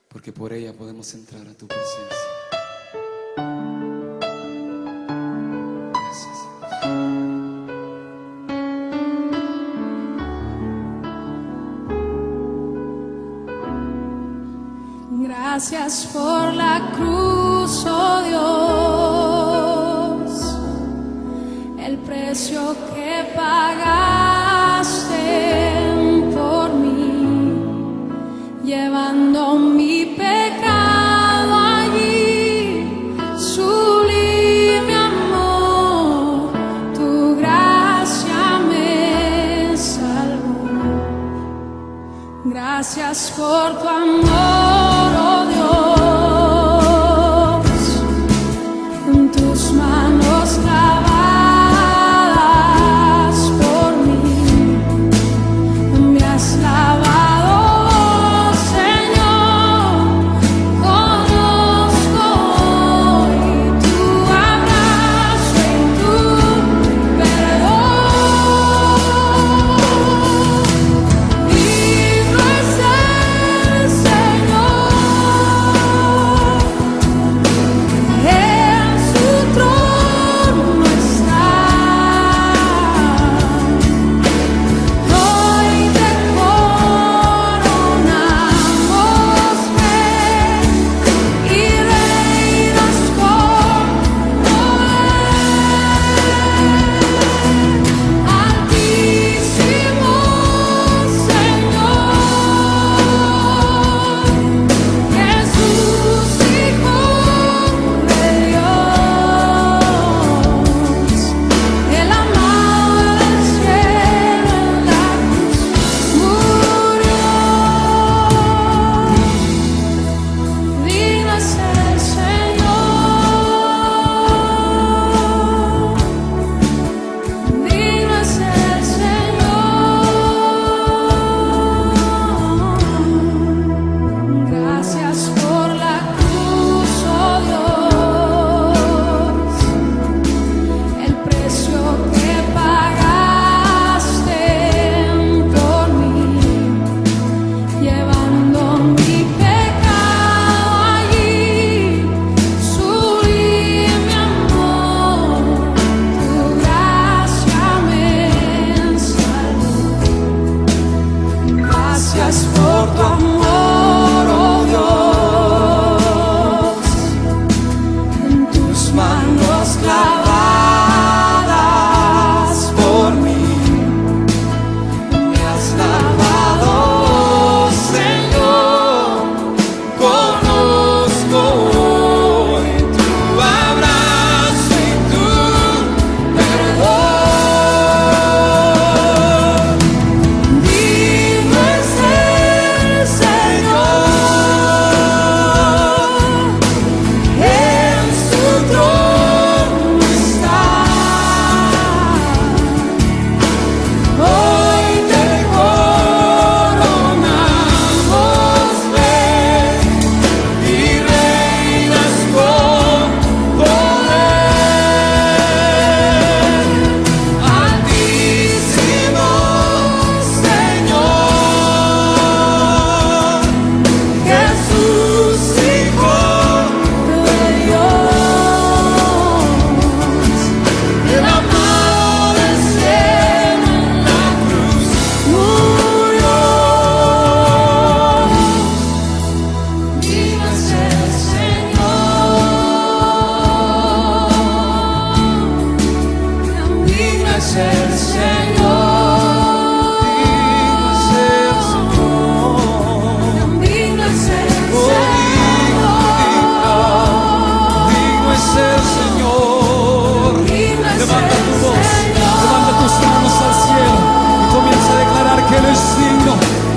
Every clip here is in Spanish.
Porque por ella podemos entrar a tu presencia. Gracias por la cruz, oh Dios, el precio que pagaste por mí, llevando mi pecado allí, sublime amor, tu gracia me salvó. Gracias por tu amor.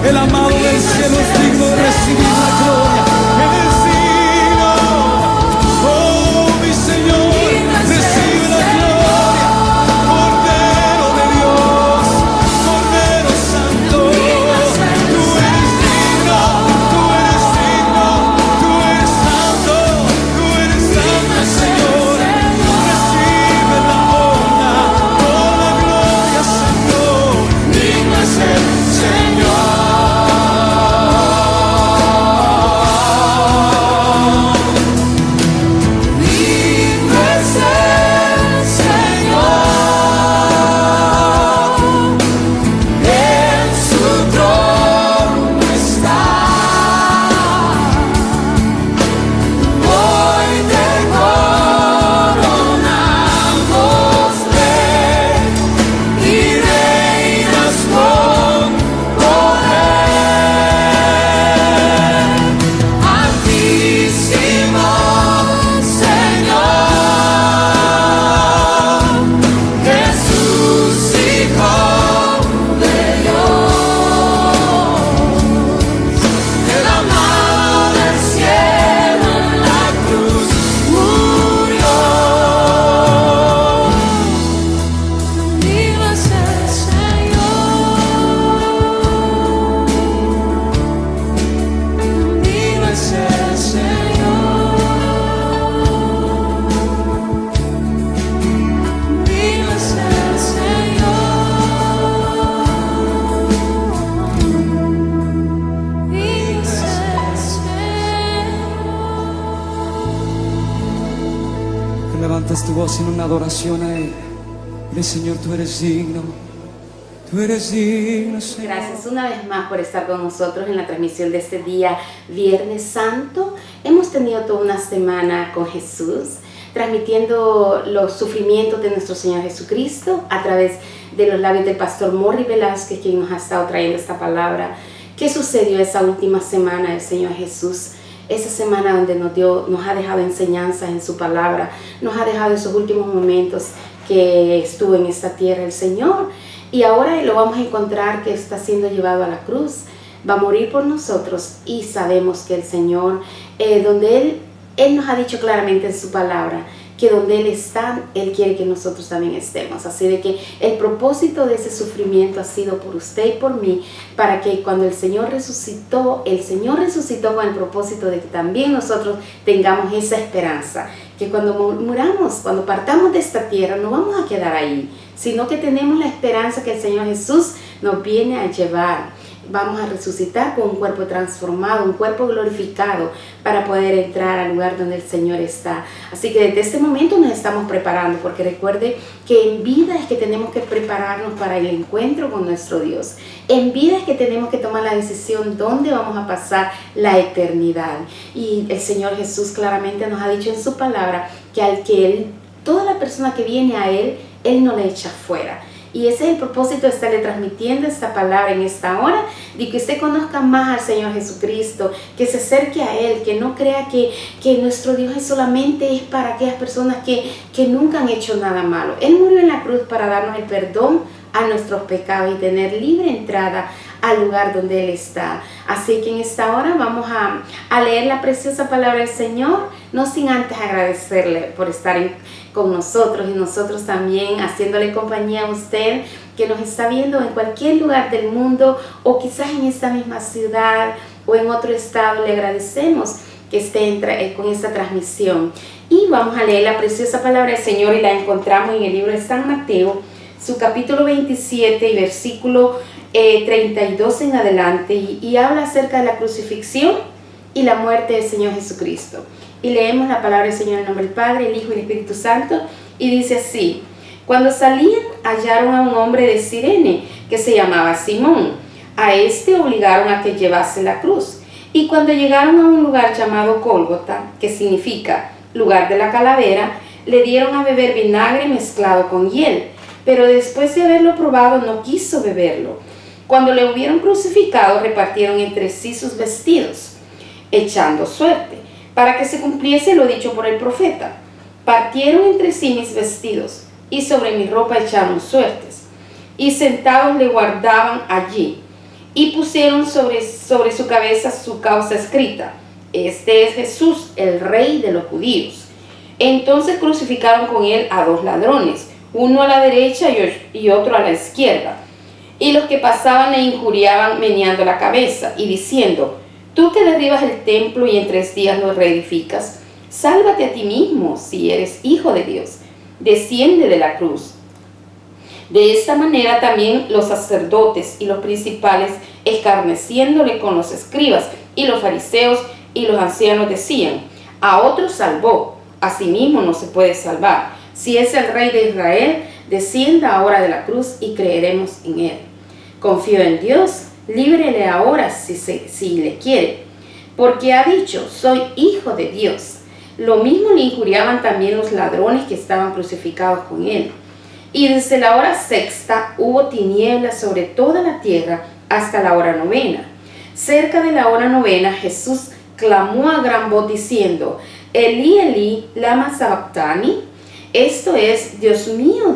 El amado del cielo es digno de recibir la gloria. Él es digno. Oh, mi Señor, recibe la gloria. Oh, tu voz en una adoración a Él. Dile, Señor, tú eres digno. Tú eres digno, Señor. Gracias una vez más por estar con nosotros en la transmisión de este día, Viernes Santo. Hemos tenido toda una semana con Jesús, transmitiendo los sufrimientos de nuestro Señor Jesucristo a través de los labios del pastor Morri Velázquez, quien nos ha estado trayendo esta palabra. ¿Qué sucedió esa última semana del Señor Jesús? Esa semana donde nos ha dejado enseñanzas en su palabra, nos ha dejado esos últimos momentos que estuvo en esta tierra el Señor. Y ahora lo vamos a encontrar que está siendo llevado a la cruz, va a morir por nosotros, y sabemos que el Señor, donde Él nos ha dicho claramente en su palabra, que donde Él está, Él quiere que nosotros también estemos. Así de que el propósito de ese sufrimiento ha sido por usted y por mí, para que cuando el Señor resucitó con el propósito de que también nosotros tengamos esa esperanza, que cuando muramos, cuando partamos de esta tierra, no vamos a quedar ahí, sino que tenemos la esperanza que el Señor Jesús nos viene a llevar. Vamos a resucitar con un cuerpo transformado, un cuerpo glorificado, para poder entrar al lugar donde el Señor está. Así que desde este momento nos estamos preparando, porque recuerde que en vida es que tenemos que prepararnos para el encuentro con nuestro Dios. En vida es que tenemos que tomar la decisión dónde vamos a pasar la eternidad. Y el Señor Jesús claramente nos ha dicho en su palabra que toda la persona que viene a Él no le echa fuera. Y ese es el propósito de estarle transmitiendo esta palabra en esta hora, de que usted conozca más al Señor Jesucristo, que se acerque a Él, que no crea que nuestro Dios solamente es para aquellas personas que nunca han hecho nada malo. Él murió en la cruz para darnos el perdón a nuestros pecados y tener libre entrada al lugar donde Él está. Así que en esta hora vamos a leer la preciosa palabra del Señor, no sin antes agradecerle por estar con nosotros, y nosotros también haciéndole compañía a usted que nos está viendo en cualquier lugar del mundo, o quizás en esta misma ciudad o en otro estado. Le agradecemos que esté con esta transmisión. Y vamos a leer la preciosa palabra del Señor, y la encontramos en el libro de San Mateo, su capítulo 27 y versículo 32 en adelante, y habla acerca de la crucifixión y la muerte del Señor Jesucristo. Y leemos la palabra del Señor en el nombre del Padre, el Hijo y el Espíritu Santo, y dice así: cuando salían, hallaron a un hombre de Cirene que se llamaba Simón. A este obligaron a que llevase la cruz. Y cuando llegaron a un lugar llamado Gólgota, que significa lugar de la calavera, le dieron a beber vinagre mezclado con hiel. Pero después de haberlo probado, no quiso beberlo. Cuando le hubieron crucificado, repartieron entre sí sus vestidos, echando suerte, para que se cumpliese lo dicho por el profeta: partieron entre sí mis vestidos, y sobre mi ropa echaron suertes. Y sentados le guardaban allí, y pusieron sobre su cabeza su causa escrita: este es Jesús, el Rey de los judíos. Entonces crucificaron con él a dos ladrones, uno a la derecha y otro a la izquierda. Y los que pasaban le injuriaban meneando la cabeza y diciendo: tú que derribas el templo y en 3 días lo reedificas, sálvate a ti mismo si eres hijo de Dios, desciende de la cruz. De esta manera también los sacerdotes y los principales, escarneciéndole con los escribas y los fariseos y los ancianos, decían: a otros salvó, a sí mismo no se puede salvar. Si es el Rey de Israel, descienda ahora de la cruz y creeremos en Él. Confío en Dios, líbrele ahora si le quiere, porque ha dicho: soy hijo de Dios. Lo mismo le injuriaban también los ladrones que estaban crucificados con él. Y desde la hora 6ª hubo tinieblas sobre toda la tierra hasta la hora 9ª. Cerca de la hora 9ª Jesús clamó a gran voz diciendo: Elí, Elí, lama sabactani. Esto es: Dios mío,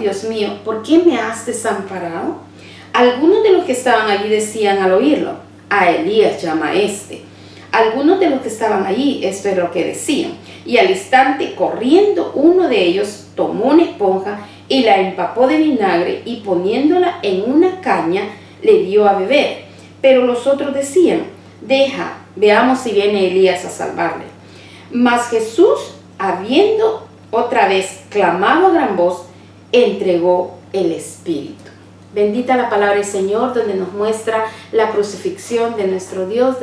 ¿por qué me has desamparado? Algunos de los que estaban allí decían al oírlo: a Elías llama a este. Algunos de los que estaban allí, esto es lo que decían. Y al instante, corriendo, uno de ellos tomó una esponja y la empapó de vinagre, y poniéndola en una caña le dio a beber. Pero los otros decían: deja, veamos si viene Elías a salvarle. Mas Jesús, habiendo otra vez clamado a gran voz, entregó el Espíritu. Bendita la palabra del Señor, donde nos muestra la crucifixión de nuestro Dios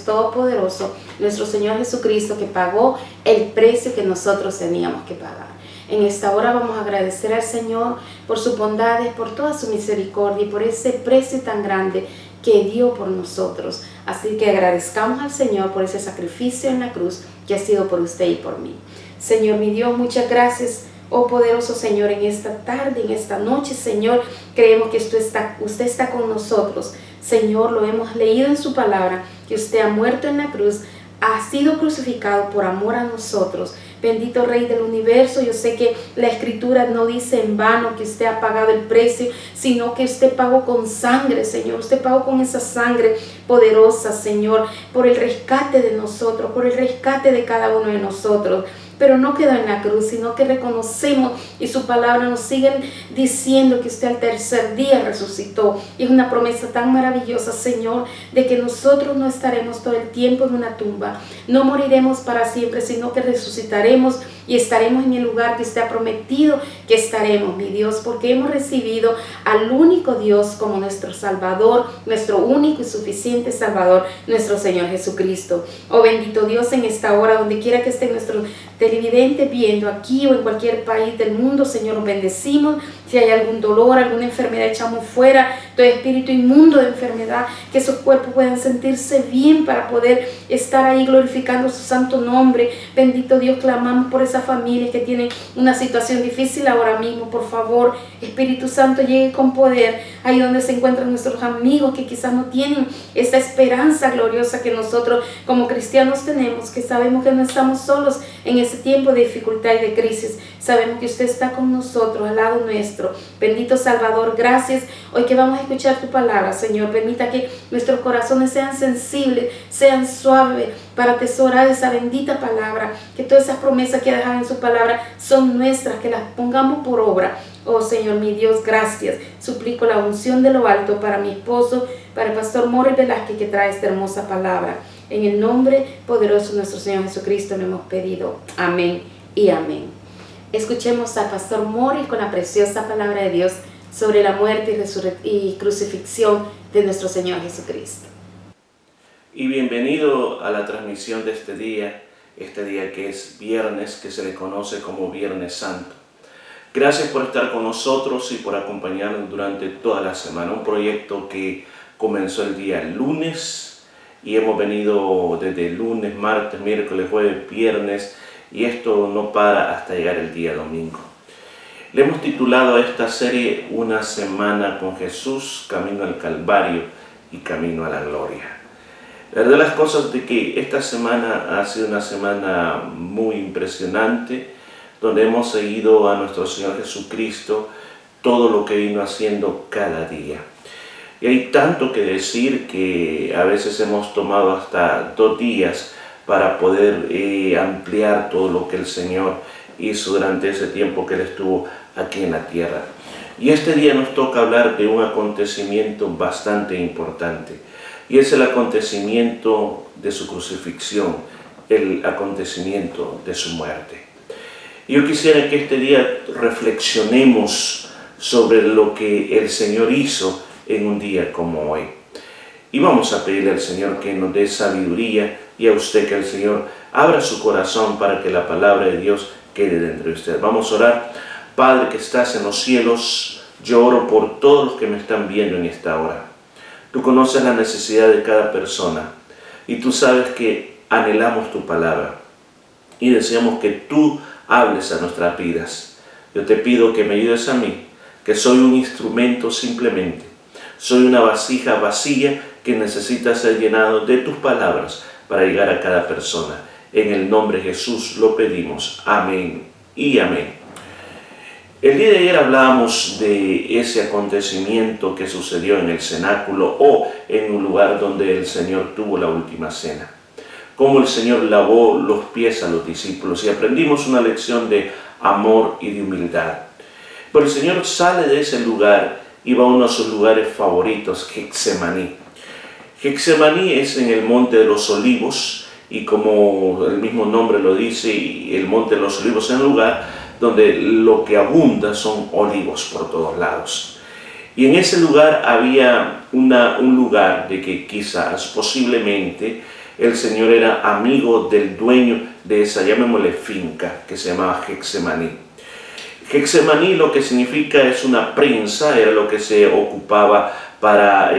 todopoderoso, nuestro Señor Jesucristo, que pagó el precio que nosotros teníamos que pagar. En esta hora vamos a agradecer al Señor por sus bondades, por toda su misericordia y por ese precio tan grande que dio por nosotros. Así que agradezcamos al Señor por ese sacrificio en la cruz que ha sido por usted y por mí. Señor mi Dios, muchas gracias, oh poderoso Señor, en esta tarde, en esta noche, Señor, creemos que usted está con nosotros. Señor, lo hemos leído en su palabra, que usted ha muerto en la cruz, ha sido crucificado por amor a nosotros. Bendito Rey del universo, yo sé que la Escritura no dice en vano que usted ha pagado el precio, sino que usted pagó con sangre, Señor. Usted pagó con esa sangre poderosa, Señor, por el rescate de nosotros, por el rescate de cada uno de nosotros. Pero no quedó en la cruz, sino que reconocemos y su palabra nos sigue diciendo que usted al tercer día resucitó. Y es una promesa tan maravillosa, Señor, de que nosotros no estaremos todo el tiempo en una tumba. No moriremos para siempre, sino que resucitaremos y estaremos en el lugar que usted ha prometido que estaremos, mi Dios, porque hemos recibido al único Dios como nuestro Salvador, nuestro único y suficiente Salvador, nuestro Señor Jesucristo. Oh bendito Dios, en esta hora, donde quiera que esté nuestro televidente viendo aquí o en cualquier país del mundo, Señor, nos bendecimos. Si hay algún dolor, alguna enfermedad, echamos fuera todo espíritu inmundo de enfermedad, que esos cuerpos puedan sentirse bien para poder estar ahí glorificando su santo nombre. Bendito Dios, clamamos por esas familias que tienen una situación difícil ahora mismo. Por favor, Espíritu Santo, llegue con poder ahí donde se encuentran nuestros amigos que quizás no tienen esa esperanza gloriosa que nosotros como cristianos tenemos, que sabemos que no estamos solos en ese tiempo de dificultad y de crisis. Sabemos que usted está con nosotros, al lado nuestro. Bendito Salvador, gracias. Hoy que vamos a escuchar tu palabra, Señor, permita que nuestros corazones sean sensibles, sean suaves para atesorar esa bendita palabra, que todas esas promesas que ha dejado en su palabra son nuestras, que las pongamos por obra. Oh Señor, mi Dios, gracias. Suplico la unción de lo alto para mi esposo, para el pastor Morris Velázquez, que trae esta hermosa palabra. En el nombre poderoso de nuestro Señor Jesucristo lo hemos pedido. Amén y amén. Escuchemos al pastor Morris con la preciosa palabra de Dios sobre la muerte y crucifixión de nuestro Señor Jesucristo. Y bienvenido a la transmisión de este día que es viernes, que se le conoce como Viernes Santo. Gracias por estar con nosotros y por acompañarnos durante toda la semana. Un proyecto que comenzó el día lunes y hemos venido desde lunes, martes, miércoles, jueves, viernes, y esto no para hasta llegar el día domingo. Le hemos titulado a esta serie Una semana con Jesús, camino al Calvario y camino a la gloria. La verdad de las cosas de que esta semana ha sido una semana muy impresionante, donde hemos seguido a nuestro Señor Jesucristo, todo lo que vino haciendo cada día. Y hay tanto que decir que a veces hemos tomado hasta 2 días para poder ampliar todo lo que el Señor hizo durante ese tiempo que Él estuvo aquí en la tierra. Y este día nos toca hablar de un acontecimiento bastante importante, y es el acontecimiento de su crucifixión, el acontecimiento de su muerte. Yo quisiera que este día reflexionemos sobre lo que el Señor hizo en un día como hoy. Y vamos a pedirle al Señor que nos dé sabiduría, y a usted que el Señor abra su corazón para que la palabra de Dios quede dentro de usted. Vamos a orar. Padre que estás en los cielos, yo oro por todos los que me están viendo en esta hora. Tú conoces la necesidad de cada persona y tú sabes que anhelamos tu palabra y deseamos que tú hables a nuestras vidas. Yo te pido que me ayudes a mí, que soy un instrumento simplemente. Soy una vasija vacía que necesita ser llenado de tus palabras para llegar a cada persona. En el nombre de Jesús lo pedimos. Amén y amén. El día de ayer hablábamos de ese acontecimiento que sucedió en el cenáculo o en un lugar donde el Señor tuvo la última cena. Cómo el Señor lavó los pies a los discípulos y aprendimos una lección de amor y de humildad. Pero el Señor sale de ese lugar y va a uno de sus lugares favoritos, Getsemaní. Getsemaní es en el Monte de los Olivos, y como el mismo nombre lo dice, el Monte de los Olivos es un lugar donde lo que abunda son olivos por todos lados. Y en ese lugar había un lugar de que quizás, posiblemente, el Señor era amigo del dueño de esa, llamémosle finca, que se llamaba Getsemaní. Getsemaní lo que significa es una prensa, era lo que se ocupaba para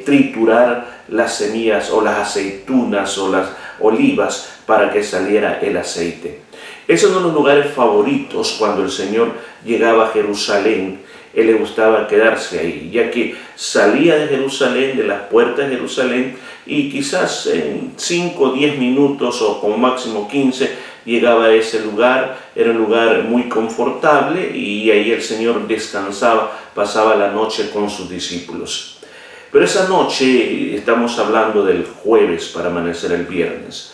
triturar las semillas o las aceitunas o las olivas para que saliera el aceite. Es uno de los lugares favoritos cuando el Señor llegaba a Jerusalén. Él le gustaba quedarse ahí, ya que salía de Jerusalén, de las puertas de Jerusalén, y quizás en 5 o 10 minutos o como máximo 15 llegaba a ese lugar. Era un lugar muy confortable y ahí el Señor descansaba, pasaba la noche con sus discípulos. Pero esa noche, estamos hablando del jueves para amanecer el viernes,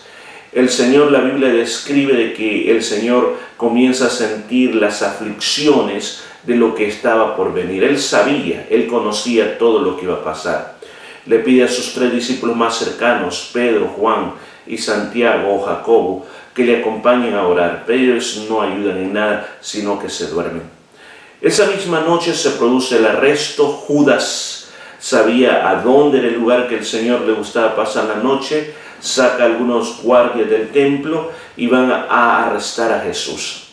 el Señor, la Biblia describe de que el Señor comienza a sentir las aflicciones de lo que estaba por venir. Él sabía, Él conocía todo lo que iba a pasar. Le pide a sus 3 discípulos más cercanos, Pedro, Juan y Santiago o Jacobo, que le acompañen a orar, pero ellos no ayudan en nada, sino que se duermen. Esa misma noche se produce el arresto. Judas sabía a dónde era el lugar que el Señor le gustaba pasar la noche, saca a algunos guardias del templo y van a arrestar a Jesús.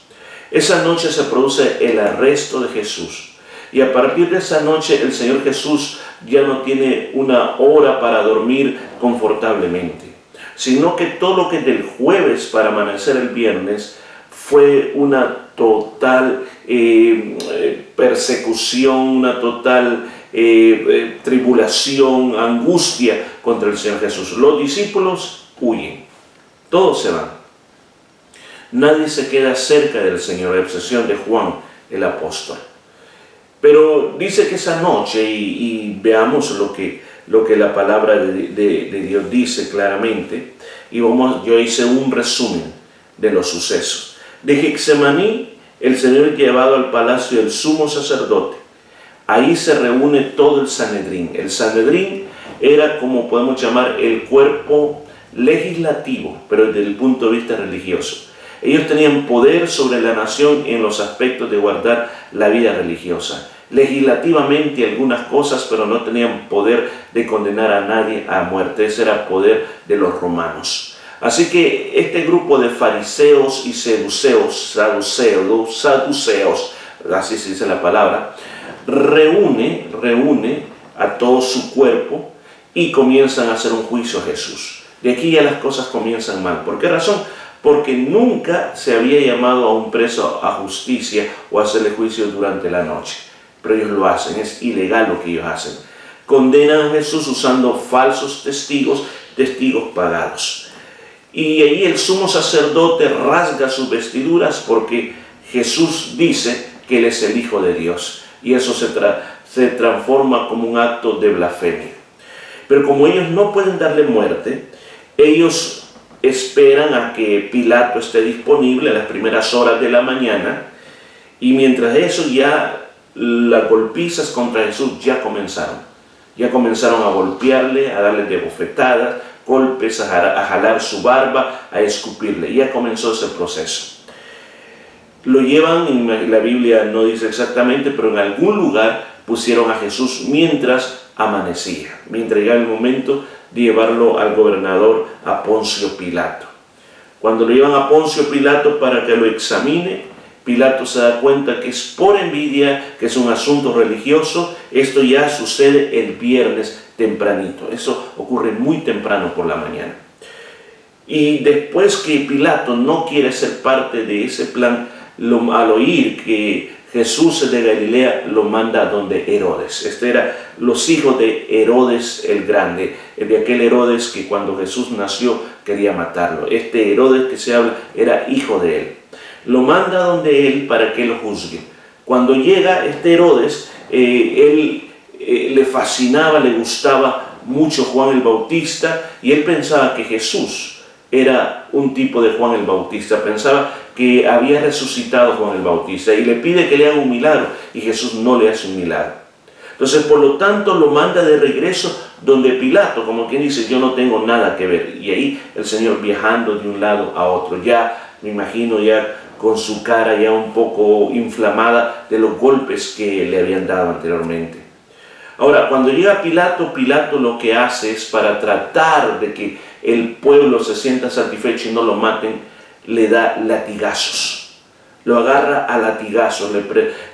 Esa noche se produce el arresto de Jesús. Y a partir de esa noche el Señor Jesús ya no tiene una hora para dormir confortablemente, sino que todo lo que es del jueves para amanecer el viernes fue una total persecución, una total tribulación, angustia contra el Señor Jesús. Los discípulos huyen, todos se van. Nadie se queda cerca del Señor, a excepción de Juan, el apóstol. Pero dice que esa noche, y veamos lo que la palabra de Dios dice claramente, y yo hice un resumen de los sucesos. De Getsemaní, el Señor es llevado al palacio del sumo sacerdote. Ahí se reúne todo el Sanedrín. El Sanedrín era, como podemos llamar, el cuerpo legislativo, pero desde el punto de vista religioso. Ellos tenían poder sobre la nación en los aspectos de guardar la vida religiosa. Legislativamente algunas cosas, pero no tenían poder de condenar a nadie a muerte. Ese era poder de los romanos. Así que este grupo de fariseos y saduceos, así se dice la palabra, reúne a todo su cuerpo y comienzan a hacer un juicio a Jesús. De aquí ya las cosas comienzan mal. ¿Por qué razón? Porque nunca se había llamado a un preso a justicia o a hacerle juicio durante la noche. Pero ellos lo hacen, es ilegal lo que ellos hacen. Condenan a Jesús usando falsos testigos pagados. Y ahí el sumo sacerdote rasga sus vestiduras porque Jesús dice que Él es el Hijo de Dios. Y eso se transforma como un acto de blasfemia. Pero como ellos no pueden darle muerte, ellos esperan a que Pilato esté disponible a las primeras horas de la mañana, y mientras eso ya las golpizas contra Jesús ya comenzaron a golpearle, a darle de bofetadas, golpes, a jalar su barba, a escupirle. Ya comenzó ese proceso. Lo llevan, la Biblia no dice exactamente, pero en algún lugar pusieron a Jesús mientras amanecía, mientras llegaba el momento de llevarlo al gobernador, a Poncio Pilato. Cuando lo llevan a Poncio Pilato para que lo examine, Pilato se da cuenta que es por envidia, que es un asunto religioso. Esto ya sucede el viernes tempranito. Eso ocurre muy temprano por la mañana. Y después que Pilato no quiere ser parte de ese plan, al oír que Jesús es de Galilea, lo manda a donde Herodes. Eran los hijos de Herodes el Grande, de aquel Herodes que cuando Jesús nació quería matarlo. Este Herodes que se habla era hijo de él. Lo manda a donde él para que lo juzgue. Cuando llega este Herodes, le fascinaba, le gustaba mucho Juan el Bautista, y él pensaba que Jesús era un tipo de Juan el Bautista. Pensaba que había resucitado Juan el Bautista y le pide que le haga un milagro, y Jesús no le hace un milagro. Entonces, por lo tanto, lo manda de regreso donde Pilato, como quien dice, yo no tengo nada que ver. Y ahí el Señor viajando de un lado a otro, ya me imagino ya con su cara ya un poco inflamada de los golpes que le habían dado anteriormente. Ahora, cuando llega Pilato lo que hace es, para tratar de que el pueblo se sienta satisfecho y no lo maten, le da latigazos. lo agarra a latigazos.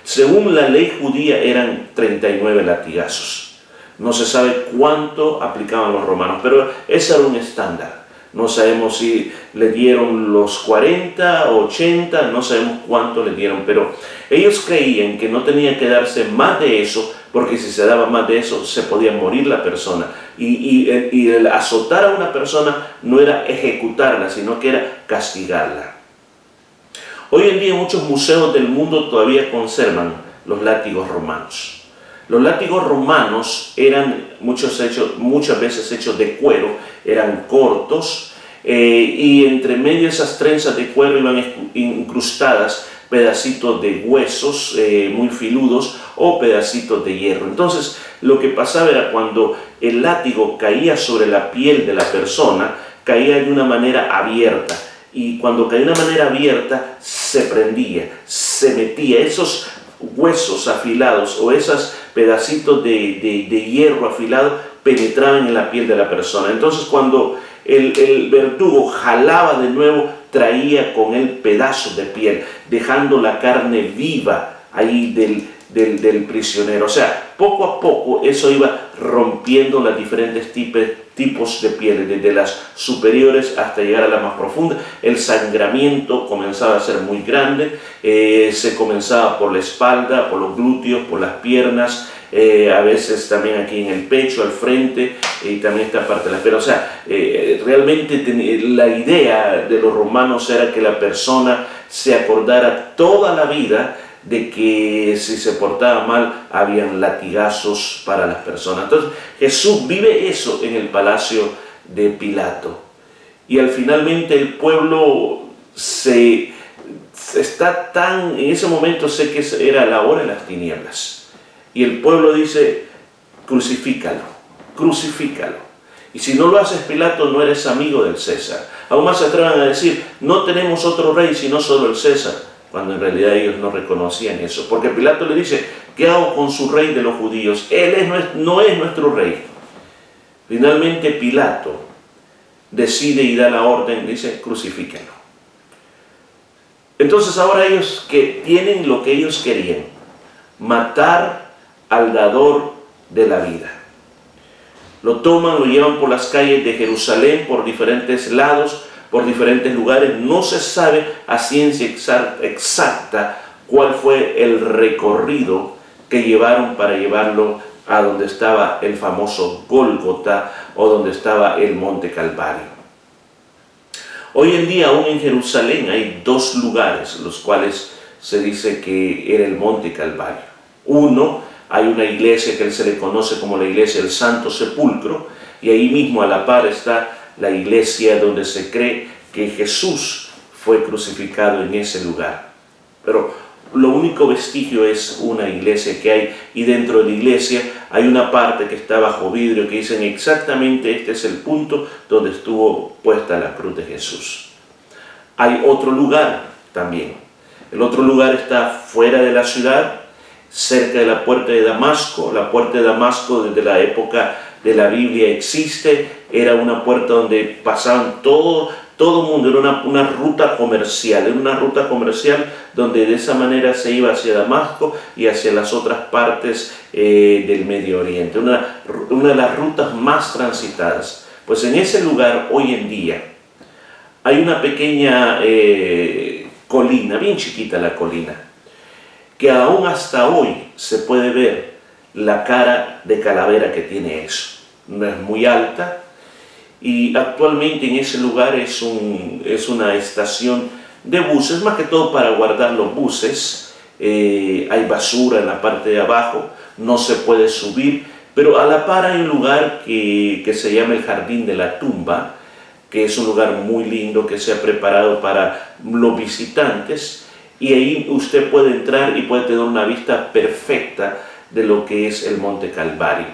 Según la ley judía eran 39 latigazos. No se sabe cuánto aplicaban los romanos, pero ese era un estándar. No sabemos si le dieron los 40 o 80, no sabemos cuánto le dieron, pero ellos creían que no tenía que darse más de eso, porque si se daba más de eso se podía morir la persona. Y el azotar a una persona no era ejecutarla, sino que era castigarla. Hoy en día muchos museos del mundo todavía conservan los látigos romanos. Los látigos romanos eran muchas veces hechos de cuero, eran cortos, y entre medio de esas trenzas de cuero iban incrustadas pedacitos de huesos muy filudos o pedacitos de hierro. Entonces lo que pasaba era cuando el látigo caía sobre la piel de la persona, caía de una manera abierta, y cuando caía de una manera abierta se prendía, se metía esos huesos afilados o esos pedacitos de hierro afilado penetraban en la piel de la persona. Entonces cuando el verdugo jalaba de nuevo, traía con él pedazos de piel, dejando la carne viva ahí del prisionero. O sea, poco a poco eso iba rompiendo los diferentes tipos de pieles, desde las superiores hasta llegar a la más profunda. El sangramiento comenzaba a ser muy grande, se comenzaba por la espalda, por los glúteos, por las piernas, a veces también aquí en el pecho, al frente, y también esta parte de la pierna. O sea, realmente la idea de los romanos era que la persona se acordara toda la vida de que si se portaba mal habían latigazos para las personas. Entonces Jesús vive eso en el palacio de Pilato, y finalmente el pueblo está tan, en ese momento sé que era la hora de las tinieblas, y el pueblo dice: crucifícalo, crucifícalo. Y si no lo haces, Pilato, no eres amigo del César. Aún más se atrevan a decir: no tenemos otro rey sino solo el César, cuando en realidad ellos no reconocían eso. Porque Pilato le dice: ¿qué hago con su rey de los judíos? Él no es nuestro rey. Finalmente Pilato decide y da la orden, dice: crucifíquenlo. Entonces ahora ellos que tienen lo que ellos querían, matar al dador de la vida. Lo toman, lo llevan por las calles de Jerusalén, por diferentes lados, por diferentes lugares. No se sabe a ciencia exacta cuál fue el recorrido que llevaron para llevarlo a donde estaba el famoso Gólgota o donde estaba el Monte Calvario. Hoy en día aún en Jerusalén hay dos lugares los cuales se dice que era el Monte Calvario. Uno, hay una iglesia que se le conoce como la iglesia del Santo Sepulcro, y ahí mismo a la par está la iglesia donde se cree que Jesús fue crucificado en ese lugar. Pero lo único vestigio es una iglesia que hay, y dentro de la iglesia hay una parte que está bajo vidrio que dicen exactamente este es el punto donde estuvo puesta la cruz de Jesús. Hay otro lugar también. El otro lugar está fuera de la ciudad, cerca de la puerta de Damasco. La puerta de Damasco desde la época de la Biblia existe, era una puerta donde pasaban todo mundo, era una ruta comercial, donde de esa manera se iba hacia Damasco y hacia las otras partes del Medio Oriente, una de las rutas más transitadas. Pues en ese lugar hoy en día hay una pequeña colina, bien chiquita la colina, que aún hasta hoy se puede ver la cara de calavera que tiene eso. No es muy alta, y actualmente en ese lugar es una estación de buses, más que todo para guardar los buses. Hay basura en la parte de abajo, no se puede subir, pero a la par hay un lugar que se llama el Jardín de la Tumba, que es un lugar muy lindo que se ha preparado para los visitantes, y ahí usted puede entrar y puede tener una vista perfecta de lo que es el Monte Calvario.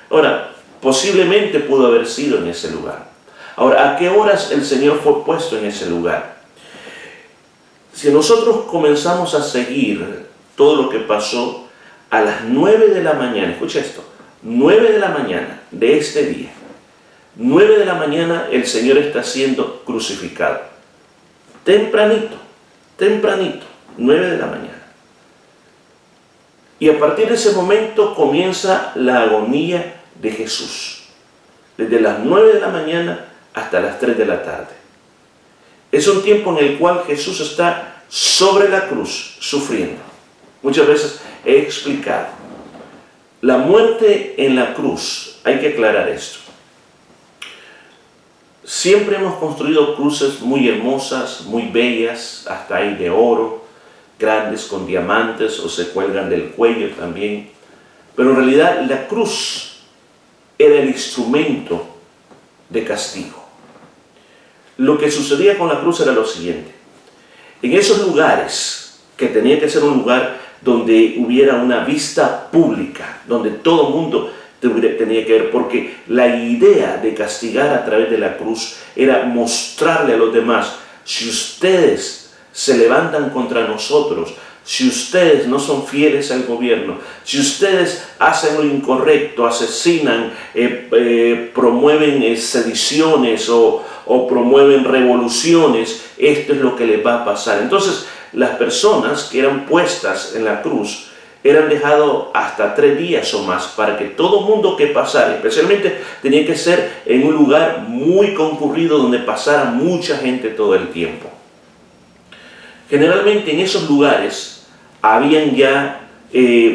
Ahora, posiblemente pudo haber sido en ese lugar. Ahora, ¿a qué horas el Señor fue puesto en ese lugar? Si nosotros comenzamos a seguir todo lo que pasó a las 9 de la mañana, escucha esto, 9 de la mañana de este día, 9 de la mañana el Señor está siendo crucificado. Tempranito. 9 de la mañana. Y a partir de ese momento comienza la agonía de Jesús. Desde las 9 de la mañana hasta las 3 de la tarde. Es un tiempo en el cual Jesús está sobre la cruz sufriendo. Muchas veces he explicado. La muerte en la cruz, hay que aclarar esto. Siempre hemos construido cruces muy hermosas, muy bellas, hasta hay de oro, grandes con diamantes o se cuelgan del cuello también. Pero en realidad la cruz era el instrumento de castigo. Lo que sucedía con la cruz era lo siguiente. En esos lugares, que tenía que ser un lugar donde hubiera una vista pública, donde todo el mundo tenía que ver, porque la idea de castigar a través de la cruz era mostrarle a los demás: si ustedes se levantan contra nosotros, si ustedes no son fieles al gobierno, si ustedes hacen lo incorrecto, asesinan, promueven sediciones o promueven revoluciones, esto es lo que les va a pasar. Entonces, las personas que eran puestas en la cruz eran dejadas hasta 3 días o más para que todo mundo que pasara, especialmente tenía que ser en un lugar muy concurrido donde pasara mucha gente todo el tiempo. Generalmente en esos lugares habían ya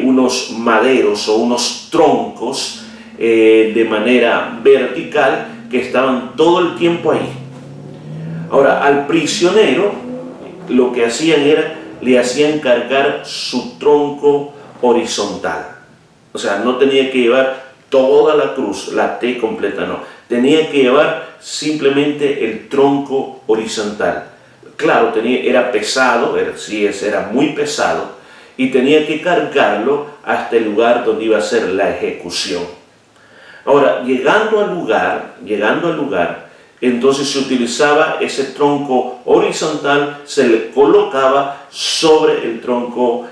unos maderos o unos troncos de manera vertical que estaban todo el tiempo ahí. Ahora, al prisionero lo que hacían era, le hacían cargar su tronco horizontal. O sea, no tenía que llevar toda la cruz, la T completa, no. Tenía que llevar simplemente el tronco horizontal. Claro, era pesado, era muy pesado, y tenía que cargarlo hasta el lugar donde iba a ser la ejecución. Ahora, llegando al lugar, entonces se utilizaba ese tronco horizontal, se le colocaba sobre el tronco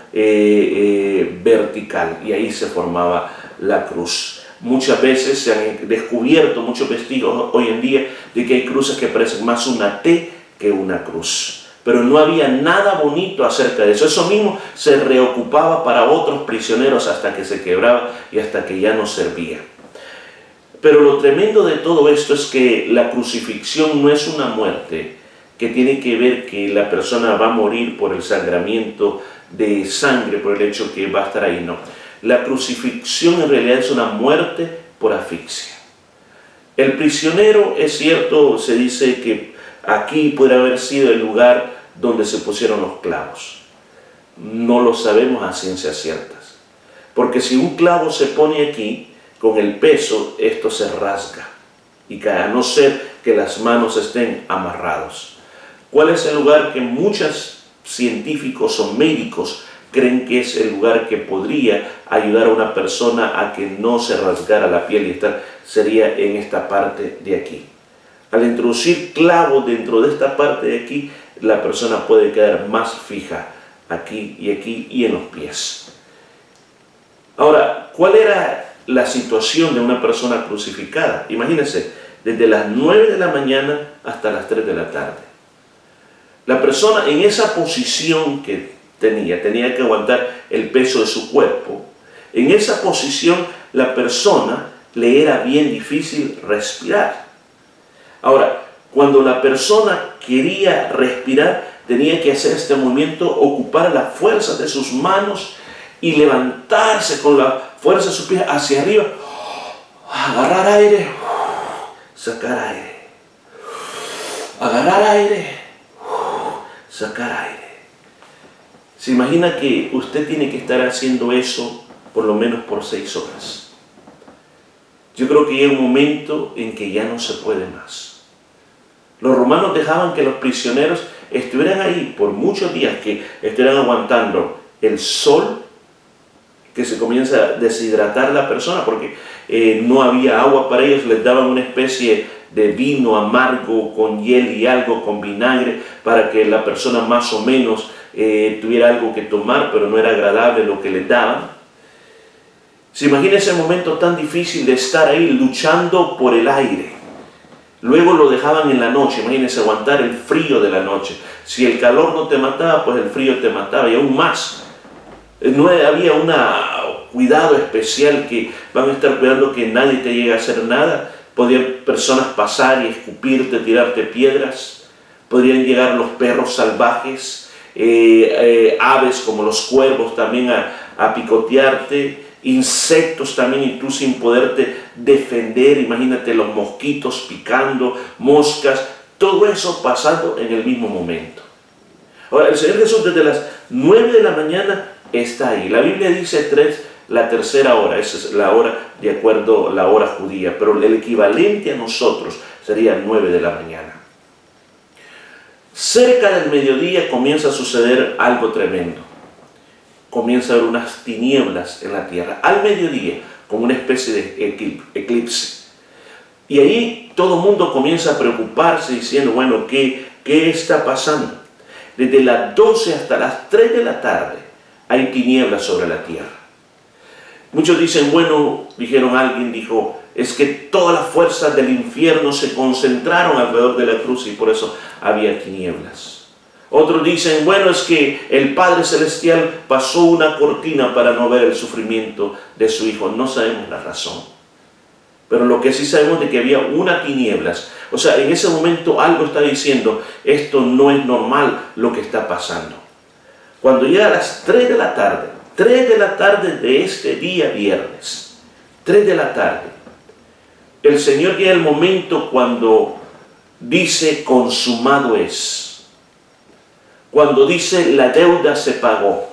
vertical, y ahí se formaba la cruz. Muchas veces se han descubierto muchos vestigios hoy en día de que hay cruces que parecen más una T que una cruz. Pero no había nada bonito acerca de eso. Eso mismo se reocupaba para otros prisioneros hasta que se quebraba y hasta que ya no servía. Pero lo tremendo de todo esto es que la crucifixión no es una muerte que tiene que ver que la persona va a morir por el sangramiento de sangre, por el hecho que va a estar ahí, no. La crucifixión en realidad es una muerte por asfixia. El prisionero, es cierto, se dice que aquí puede haber sido el lugar donde se pusieron los clavos. No lo sabemos a ciencias ciertas. Porque si un clavo se pone aquí, con el peso, esto se rasga y cae, a no ser que las manos estén amarrados. ¿Cuál es el lugar que muchos científicos o médicos creen que es el lugar que podría ayudar a una persona a que no se rasgara la piel y tal? Sería en esta parte de aquí. Al introducir clavos dentro de esta parte de aquí, la persona puede quedar más fija aquí y en los pies. Ahora, ¿cuál era la situación de una persona crucificada? Imagínense, desde las 9 de la mañana hasta las 3 de la tarde. La persona en esa posición que tenía que aguantar el peso de su cuerpo. En esa posición, la persona le era bien difícil respirar. Ahora, cuando la persona quería respirar, tenía que hacer este movimiento, ocupar la fuerza de sus manos y levantarse con la fuerza de sus pies hacia arriba, agarrar aire, sacar aire, agarrar aire, sacar aire. Se imagina que usted tiene que estar haciendo eso por lo menos por 6 horas. Yo creo que llega un momento en que ya no se puede más. Los romanos dejaban que los prisioneros estuvieran ahí por muchos días, que estuvieran aguantando el sol, que se comienza a deshidratar la persona porque no había agua para ellos. Les daban una especie de vino amargo con hiel y algo con vinagre para que la persona más o menos tuviera algo que tomar, pero no era agradable lo que les daban. Se imagina ese momento tan difícil de estar ahí luchando por el aire. Luego lo dejaban en la noche, imagínense aguantar el frío de la noche. Si el calor no te mataba, pues el frío te mataba, y aún más. No había un cuidado especial que van a estar cuidando que nadie te llegue a hacer nada. Podían personas pasar y escupirte, tirarte piedras. Podrían llegar los perros salvajes, aves como los cuervos también a picotearte, insectos también, y tú sin poderte defender. Imagínate los mosquitos picando, moscas, todo eso pasando en el mismo momento. Ahora, el Señor Jesús desde las 9 de la mañana está ahí. La Biblia dice 3, la tercera hora, esa es la hora de acuerdo a la hora judía, pero el equivalente a nosotros sería 9 de la mañana. Cerca del mediodía comienza a suceder algo tremendo. Comienza a haber unas tinieblas en la tierra, al mediodía, como una especie de eclipse. Y ahí todo el mundo comienza a preocuparse diciendo, bueno, ¿qué está pasando? Desde las 12 hasta las 3 de la tarde hay tinieblas sobre la tierra. Muchos dicen, bueno, alguien dijo, es que todas las fuerzas del infierno se concentraron alrededor de la cruz y por eso había tinieblas. Otros dicen, bueno, es que el Padre Celestial pasó una cortina para no ver el sufrimiento de su Hijo. No sabemos la razón. Pero lo que sí sabemos es que había una tinieblas. O sea, en ese momento algo está diciendo, esto no es normal lo que está pasando. Cuando llega a las 3 de la tarde de este día viernes, 3 de la tarde, el Señor llega el momento cuando dice, consumado es. Cuando dice, la deuda se pagó.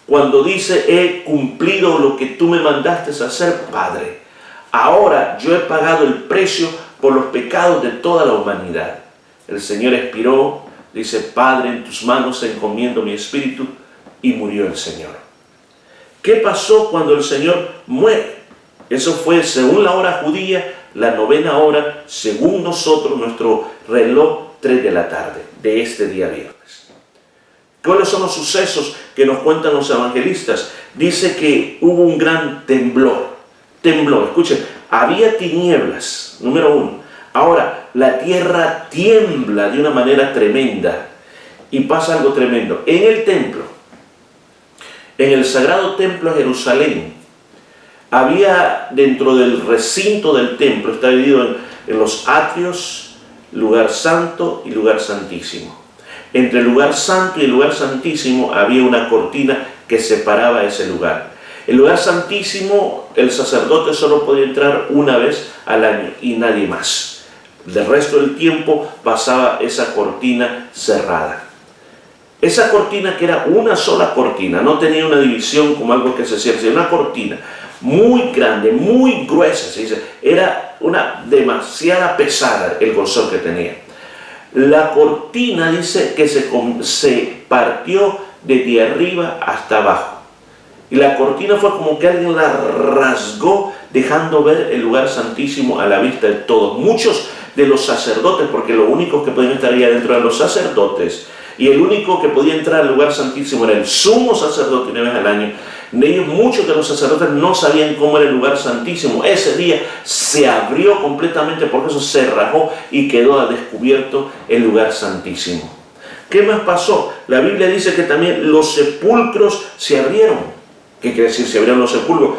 Cuando dice, he cumplido lo que tú me mandaste a hacer, Padre. Ahora yo he pagado el precio por los pecados de toda la humanidad. El Señor expiró, dice, Padre, en tus manos encomiendo mi espíritu, y murió el Señor. ¿Qué pasó cuando el Señor muere? Eso fue, según la hora judía, la 9ª hora, según nosotros, nuestro reloj, 3 de la tarde de este día viernes. ¿Cuáles son los sucesos que nos cuentan los evangelistas? Dice que hubo un gran temblor. Escuchen, había tinieblas, número 1. Ahora, la tierra tiembla de una manera tremenda. Y pasa algo tremendo. En el templo, en el sagrado templo de Jerusalén, había dentro del recinto del templo, está dividido en los atrios, lugar santo y lugar santísimo. Entre el lugar santo y el lugar santísimo había una cortina que separaba ese lugar. El lugar santísimo, el sacerdote solo podía entrar una vez al año y nadie más. El resto del tiempo pasaba esa cortina cerrada. Esa cortina, que era una sola cortina, no tenía una división como algo que se cierra, sino una cortina muy grande, muy gruesa, se dice, era una demasiada pesada el grosor que tenía. La cortina dice que se partió desde arriba hasta abajo. Y la cortina fue como que alguien la rasgó, dejando ver el lugar santísimo a la vista de todos. Muchos de los sacerdotes, porque los únicos que podían estar ahí adentro eran los sacerdotes, y el único que podía entrar al lugar santísimo era el sumo sacerdote una vez al año. De ellos, muchos de los sacerdotes no sabían cómo era el lugar santísimo. Ese día se abrió completamente, porque eso se rajó y quedó a descubierto el lugar santísimo. ¿Qué más pasó? La Biblia dice que también los sepulcros se abrieron. ¿Qué quiere decir se abrieron los sepulcros?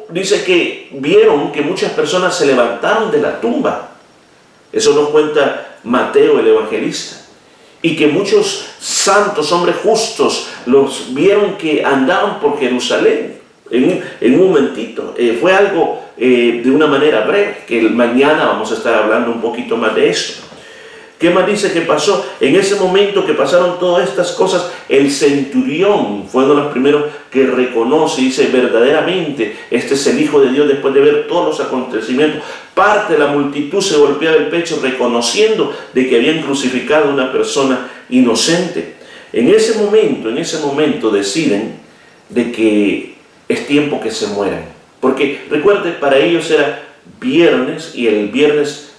Dice que vieron que muchas personas se levantaron de la tumba. Eso nos cuenta Mateo, el evangelista. Y que muchos santos, hombres justos, los vieron que andaban por Jerusalén en un momentito. Fue algo de una manera breve, que mañana vamos a estar hablando un poquito más de esto. ¿Qué más dice que pasó? En ese momento que pasaron todas estas cosas, el centurión fue uno de los primeros que reconoce y dice, verdaderamente, este es el Hijo de Dios. Después de ver todos los acontecimientos, parte de la multitud se golpeaba el pecho reconociendo de que habían crucificado a una persona inocente. En ese momento deciden de que es tiempo que se mueran. Porque recuerde, para ellos era viernes, y el viernes,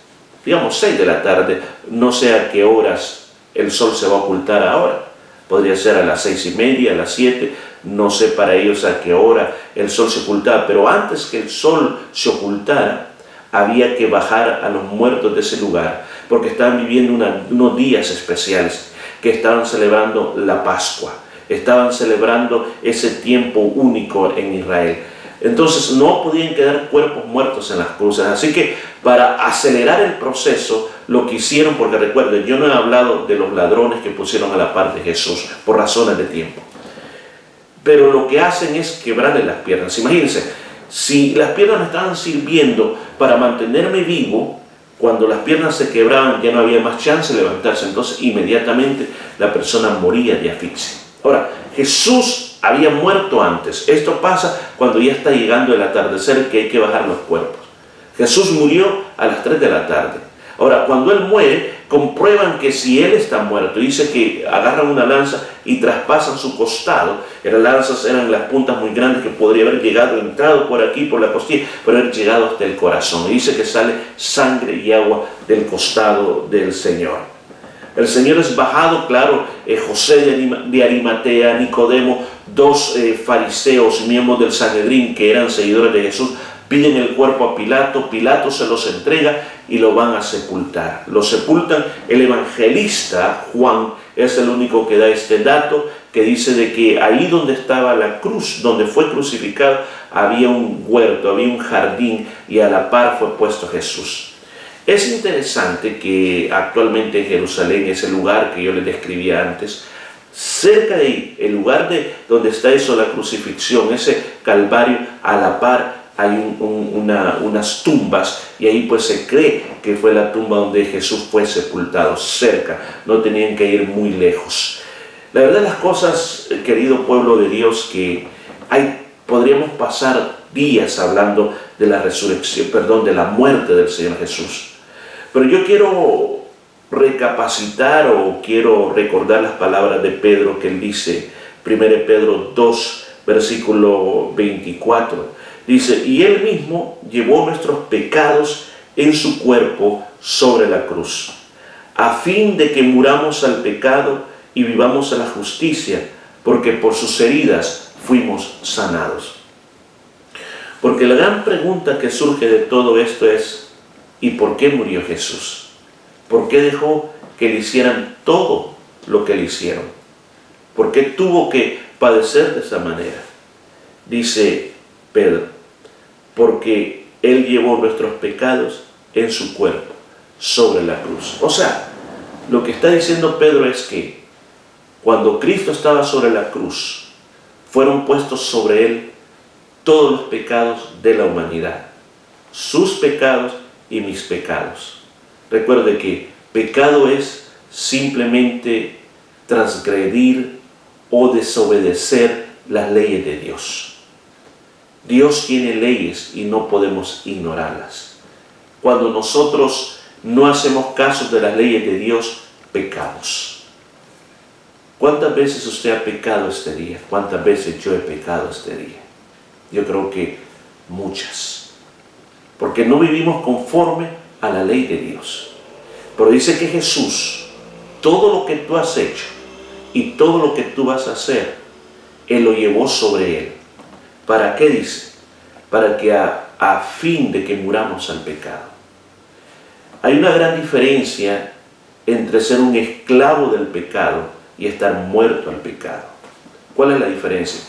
digamos 6 de la tarde, no sé a qué horas el sol se va a ocultar ahora. Podría ser a las 6:30, a las 7, no sé para ellos a qué hora el sol se ocultaba. Pero antes que el sol se ocultara, había que bajar a los muertos de ese lugar, porque estaban viviendo unos días especiales, que estaban celebrando la Pascua, estaban celebrando ese tiempo único en Israel. Entonces no podían quedar cuerpos muertos en las cruces. Así que para acelerar el proceso, lo que hicieron, porque recuerden, yo no he hablado de los ladrones que pusieron a la par de Jesús por razones de tiempo. Pero lo que hacen es quebrarle las piernas. Imagínense, si las piernas me estaban sirviendo para mantenerme vivo, cuando las piernas se quebraban ya no había más chance de levantarse. Entonces inmediatamente la persona moría de asfixia. Ahora, Jesús había muerto antes. Esto pasa cuando ya está llegando el atardecer, que hay que bajar los cuerpos. Jesús murió a las 3 de la tarde. Ahora, cuando Él muere, comprueban que si Él está muerto, dice que agarran una lanza y traspasan su costado. Las lanzas eran las puntas muy grandes que podría haber llegado, entrado por aquí, por la costilla, pero haber llegado hasta el corazón. Y dice que sale sangre y agua del costado del Señor. El Señor es bajado, claro, José de Arimatea, Nicodemo, dos fariseos, miembros del Sanedrín, que eran seguidores de Jesús, piden el cuerpo a Pilato, Pilato se los entrega y lo van a sepultar. Lo sepultan. El evangelista Juan es el único que da este dato, que dice de que ahí donde estaba la cruz, donde fue crucificado, había un huerto, había un jardín, y a la par fue puesto Jesús. Es interesante que actualmente en Jerusalén, ese lugar que yo les describía antes, cerca de ahí, el lugar donde está eso, la crucifixión, ese Calvario, a la par hay unas tumbas, y ahí pues se cree que fue la tumba donde Jesús fue sepultado, cerca, no tenían que ir muy lejos. La verdad las cosas, querido pueblo de Dios, que podríamos pasar días hablando de la resurrección, de la muerte del Señor Jesús. Pero yo quiero recapacitar o quiero recordar las palabras de Pedro, que él dice, 1 Pedro 2, versículo 24, dice, y Él mismo llevó nuestros pecados en su cuerpo sobre la cruz, a fin de que muramos al pecado y vivamos a la justicia, porque por sus heridas fuimos sanados. Porque la gran pregunta que surge de todo esto es, ¿y por qué murió Jesús? ¿Por qué dejó que le hicieran todo lo que le hicieron? ¿Por qué tuvo que padecer de esa manera? Dice Pedro, porque Él llevó nuestros pecados en su cuerpo, sobre la cruz. O sea, lo que está diciendo Pedro es que cuando Cristo estaba sobre la cruz, fueron puestos sobre Él todos los pecados de la humanidad, sus pecados y mis pecados. Recuerde que pecado es simplemente transgredir o desobedecer las leyes de Dios. Dios tiene leyes y no podemos ignorarlas. Cuando nosotros no hacemos caso de las leyes de Dios, pecamos. ¿Cuántas veces usted ha pecado este día? ¿Cuántas veces yo he pecado este día? Yo creo que muchas. Porque no vivimos conforme a la ley de Dios. Pero dice que Jesús, todo lo que tú has hecho y todo lo que tú vas a hacer, Él lo llevó sobre Él. ¿Para qué dice? Para que a fin de que muramos al pecado. Hay una gran diferencia entre ser un esclavo del pecado y estar muerto al pecado. ¿Cuál es la diferencia?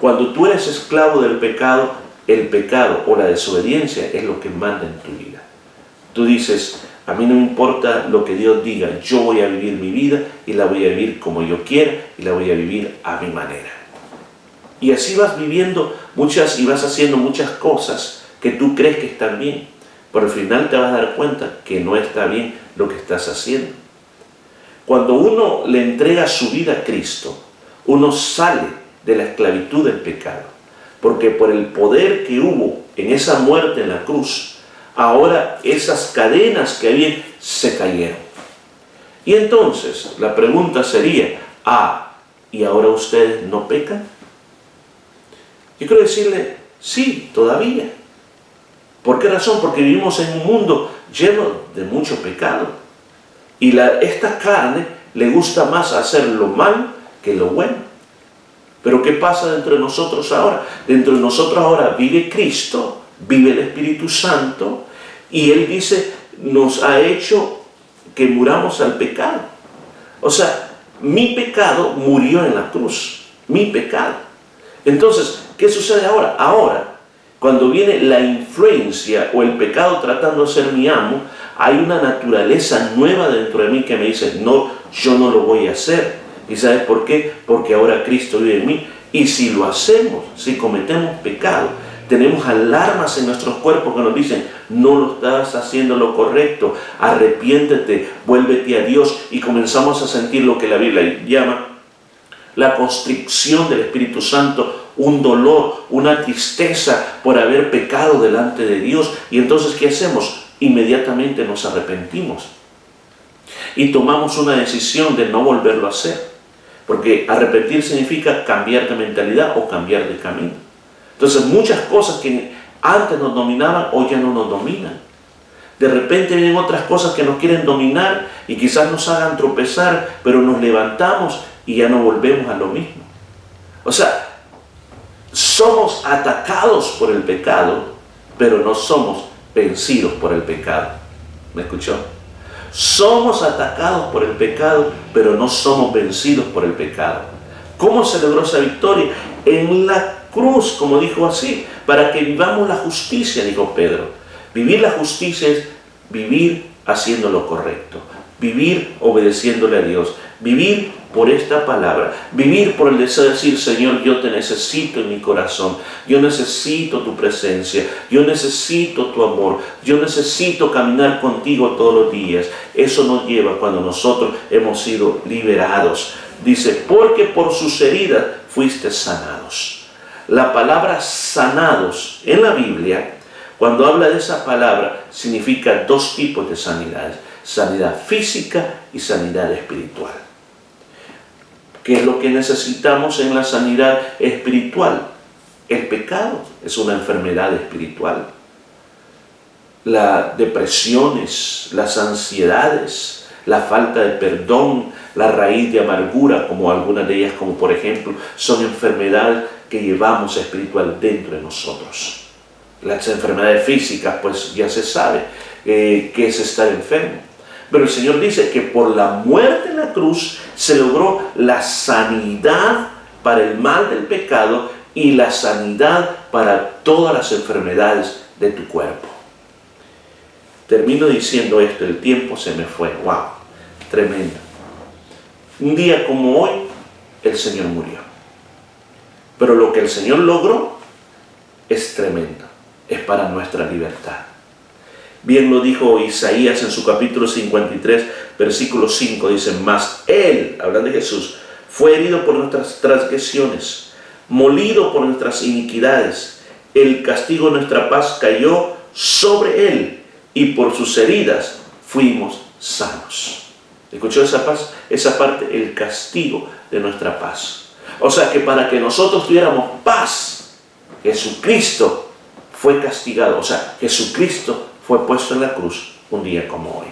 Cuando tú eres esclavo del pecado, el pecado o la desobediencia es lo que manda en tu vida. Tú dices, a mí no me importa lo que Dios diga, yo voy a vivir mi vida y la voy a vivir como yo quiera y la voy a vivir a mi manera. Y así vas viviendo y vas haciendo muchas cosas que tú crees que están bien, pero al final te vas a dar cuenta que no está bien lo que estás haciendo. Cuando uno le entrega su vida a Cristo, uno sale de la esclavitud del pecado, porque por el poder que hubo en esa muerte en la cruz, ahora esas cadenas que había se cayeron. Y entonces la pregunta sería, ¿y ahora ustedes no pecan? Yo quiero decirle, sí, todavía. ¿Por qué razón? Porque vivimos en un mundo lleno de mucho pecado. Y esta carne le gusta más hacer lo malo que lo bueno. Pero ¿qué pasa dentro de nosotros ahora? Dentro de nosotros ahora vive Cristo, vive el Espíritu Santo, Y Él dice, nos ha hecho que muramos al pecado. O sea, mi pecado murió en la cruz. Mi pecado. Entonces, ¿qué sucede ahora? Ahora, cuando viene la influencia o el pecado tratando de ser mi amo, hay una naturaleza nueva dentro de mí que me dice, no, yo no lo voy a hacer. ¿Y sabes por qué? Porque ahora Cristo vive en mí. Y si lo hacemos, si cometemos pecado, tenemos alarmas en nuestros cuerpos que nos dicen, no lo estás haciendo lo correcto, arrepiéntete, vuélvete a Dios, y comenzamos a sentir lo que la Biblia llama la constricción del Espíritu Santo, un dolor, una tristeza por haber pecado delante de Dios. Y entonces, ¿qué hacemos? Inmediatamente nos arrepentimos y tomamos una decisión de no volverlo a hacer, porque arrepentir significa cambiar de mentalidad o cambiar de camino. Entonces, muchas cosas que antes nos dominaban, hoy ya no nos dominan. De repente vienen otras cosas que nos quieren dominar y quizás nos hagan tropezar, pero nos levantamos y ya no volvemos a lo mismo. O sea, somos atacados por el pecado, pero no somos vencidos por el pecado. ¿Me escuchó? Somos atacados por el pecado, pero no somos vencidos por el pecado. ¿Cómo se logró esa victoria? En la cruz, como dijo así, para que vivamos la justicia, dijo Pedro. Vivir la justicia es vivir haciendo lo correcto, vivir obedeciéndole a Dios, vivir por esta palabra, vivir por el deseo de decir, Señor, yo te necesito en mi corazón, yo necesito tu presencia, yo necesito tu amor, yo necesito caminar contigo todos los días. Eso nos lleva cuando nosotros hemos sido liberados. Dice, porque por sus heridas fuiste sanados. La palabra sanados en la Biblia, cuando habla de esa palabra, significa dos tipos de sanidades: sanidad física y sanidad espiritual. ¿Qué es lo que necesitamos en la sanidad espiritual? El pecado es una enfermedad espiritual. Las depresiones, las ansiedades, la falta de perdón, la raíz de amargura, como algunas de ellas, como por ejemplo, son enfermedades que llevamos espiritual dentro de nosotros. Las enfermedades físicas, pues ya se sabe que es estar enfermo. Pero el Señor dice que por la muerte en la cruz se logró la sanidad para el mal del pecado y la sanidad para todas las enfermedades de tu cuerpo. Termino diciendo esto, el tiempo se me fue. ¡Wow! Tremendo. Un día como hoy, el Señor murió. Pero lo que el Señor logró es tremendo. Es para nuestra libertad. Bien lo dijo Isaías en su capítulo 53, versículo 5, dice, mas Él, hablando de Jesús, fue herido por nuestras transgresiones, molido por nuestras iniquidades. El castigo de nuestra paz cayó sobre Él, y por sus heridas fuimos sanos. ¿Escuchó esa parte? El castigo de nuestra paz. O sea que para que nosotros tuviéramos paz, Jesucristo fue castigado. O sea, Jesucristo fue puesto en la cruz un día como hoy.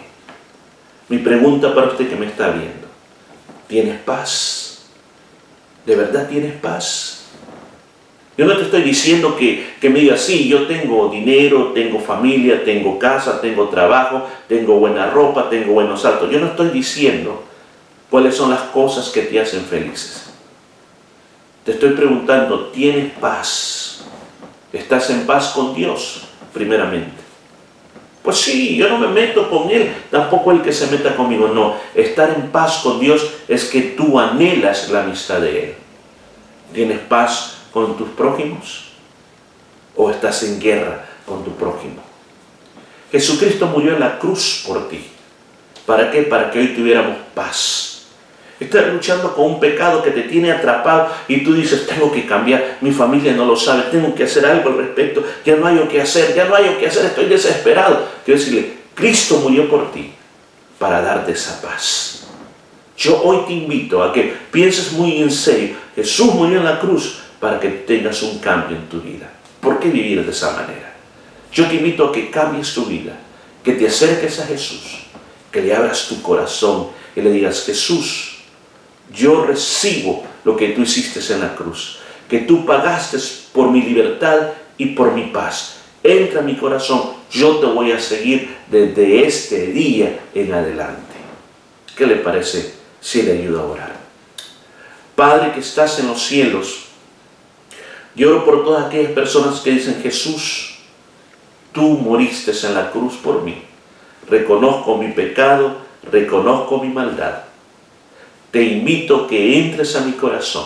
Mi pregunta para usted que me está viendo: ¿tienes paz? ¿De verdad tienes paz? Yo no te estoy diciendo que me digas, sí, yo tengo dinero, tengo familia, tengo casa, tengo trabajo, tengo buena ropa, tengo buenos autos. Yo no estoy diciendo cuáles son las cosas que te hacen felices. Te estoy preguntando, ¿tienes paz? ¿Estás en paz con Dios, primeramente? Pues sí, yo no me meto con Él, tampoco el que se meta conmigo. No, estar en paz con Dios es que tú anhelas la amistad de Él. ¿Tienes paz con tus prójimos? ¿O estás en guerra con tu prójimo? Jesucristo murió en la cruz por ti. ¿Para qué? Para que hoy tuviéramos paz. Estás luchando con un pecado que te tiene atrapado y tú dices, tengo que cambiar, mi familia no lo sabe, tengo que hacer algo al respecto, ya no hay lo que hacer, estoy desesperado. Quiero decirle, Cristo murió por ti para darte esa paz. Yo hoy te invito a que pienses muy en serio, Jesús murió en la cruz para que tengas un cambio en tu vida. ¿Por qué vivir de esa manera? Yo te invito a que cambies tu vida, que te acerques a Jesús, que le abras tu corazón y le digas, Jesús, yo recibo lo que tú hiciste en la cruz, que tú pagaste por mi libertad y por mi paz. Entra en mi corazón, yo te voy a seguir desde este día en adelante. ¿Qué le parece si le ayudo a orar? Padre que estás en los cielos, yo oro por todas aquellas personas que dicen: Jesús, tú moriste en la cruz por mí. Reconozco mi pecado, reconozco mi maldad. Te invito a que entres a mi corazón.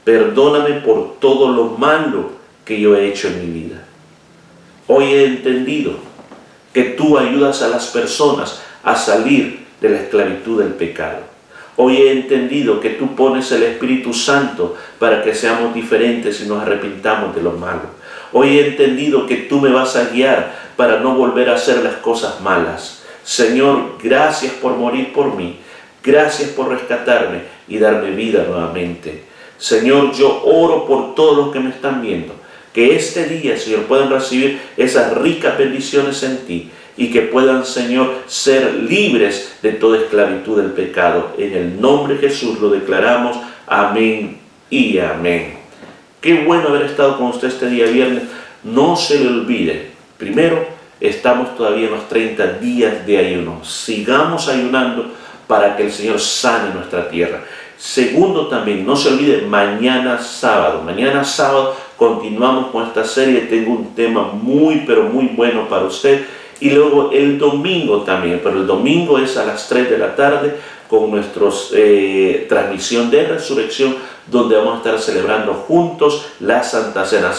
Perdóname por todo lo malo que yo he hecho en mi vida. Hoy he entendido que tú ayudas a las personas a salir de la esclavitud del pecado. Hoy he entendido que tú pones el Espíritu Santo para que seamos diferentes y nos arrepintamos de lo malo. Hoy he entendido que tú me vas a guiar para no volver a hacer las cosas malas. Señor, gracias por morir por mí. Gracias por rescatarme y darme vida nuevamente. Señor, yo oro por todos los que me están viendo, que este día, Señor, puedan recibir esas ricas bendiciones en ti y que puedan, Señor, ser libres de toda esclavitud del pecado. En el nombre de Jesús lo declaramos. Amén y amén. Qué bueno haber estado con usted este día viernes. No se le olvide, primero, estamos todavía en los 30 días de ayuno. Sigamos ayunando para que el Señor sane nuestra tierra. Segundo, también, no se olvide, mañana sábado continuamos con esta serie. Tengo un tema muy, pero muy bueno para usted. Y luego el domingo también, pero el domingo es a las 3 de la tarde con nuestra transmisión de resurrección, donde vamos a estar celebrando juntos la Santa Cena.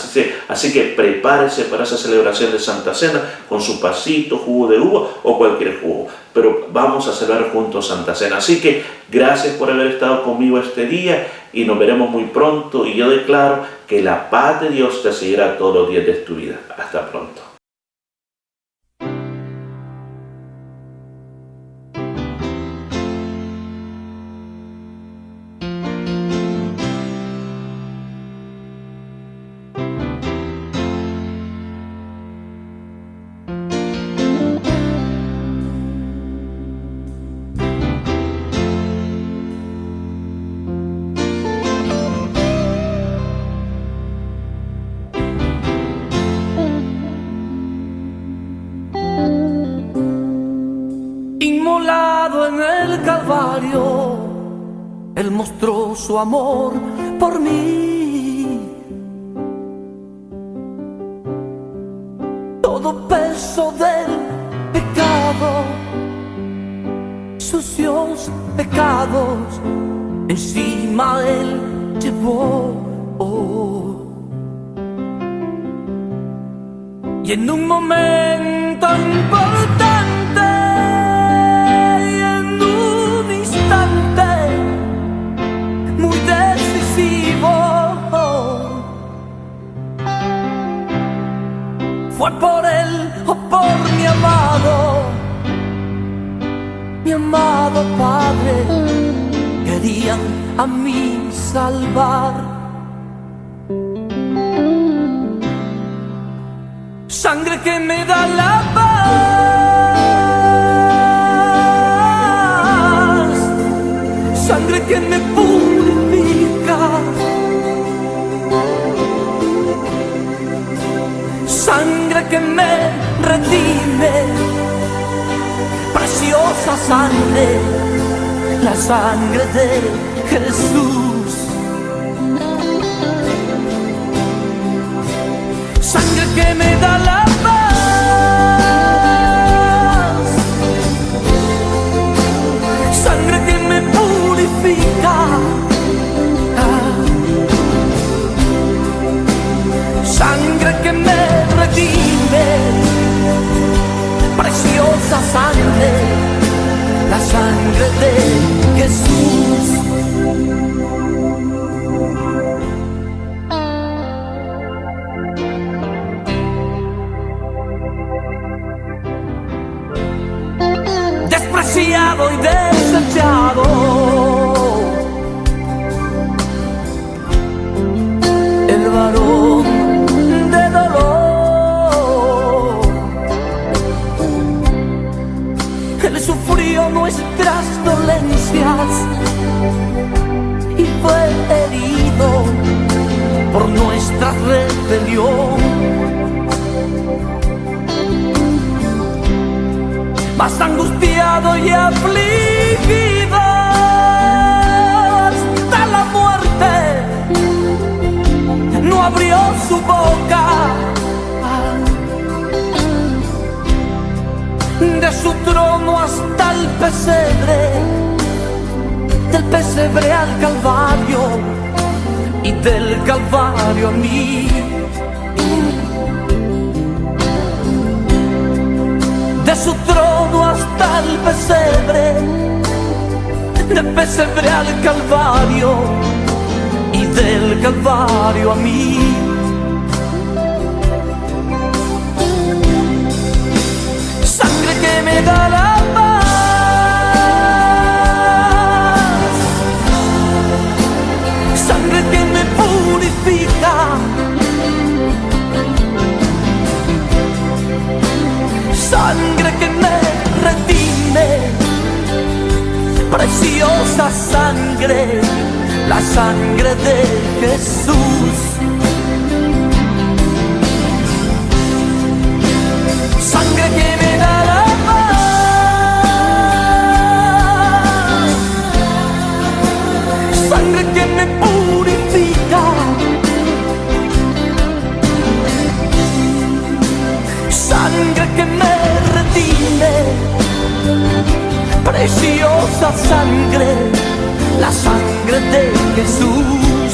Así que prepárese para esa celebración de Santa Cena con su pasito, jugo de uva o cualquier jugo. Pero vamos a celebrar juntos Santa Cena. Así que gracias por haber estado conmigo este día y nos veremos muy pronto. Y yo declaro que la paz de Dios te seguirá todos los días de tu vida. Hasta pronto. Inmolado en el Calvario, Él mostró su amor por mí. Todo peso del pecado, sucios pecados, encima Él llevó. Y en un momento importante, y en un instante muy decisivo, fue por Él o por mi amado Padre, querían a mí salvar. Sangre que me da la paz, sangre que me purifica, sangre que me redime, preciosa sangre, la sangre de Jesús. Sangre que me da la paz, sangre que me purifica, sangre que me redime, preciosa sangre, la sangre de Jesús. Despreciado y desechado, el varón de dolor, Él sufrió nuestras dolencias y fue herido por nuestra rebelión. más angustiado y afligido hasta la muerte, no abrió su boca. De su trono hasta el pesebre, del pesebre al Calvario y del Calvario a mí. De su trono hasta el pesebre, del pesebre al Calvario y del Calvario a mí. Sangre que me da la paz, sangre que me purifica, sangre que me redime, preciosa sangre, la sangre de Jesús. Sangre que me da la paz, sangre que me purifica, sangre que me redime, preciosa sangre, la sangre de Jesús.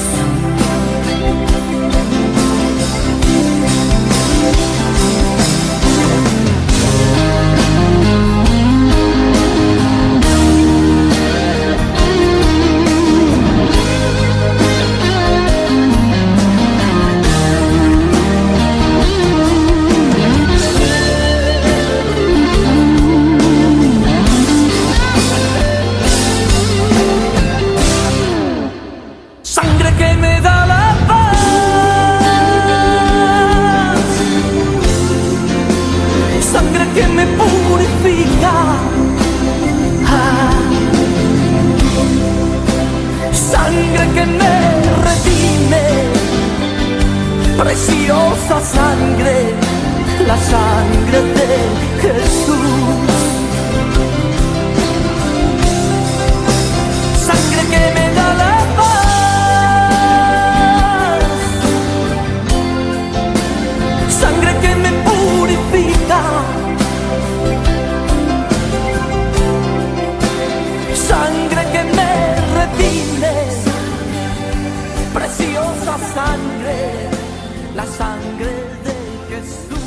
Sangre que me da la paz, sangre que me purifica, sangre que me redime, preciosa sangre, la sangre de Jesús. Sangre que me da la paz, sangre que me purifica, sangre que me redime, preciosa sangre, la sangre de Jesús.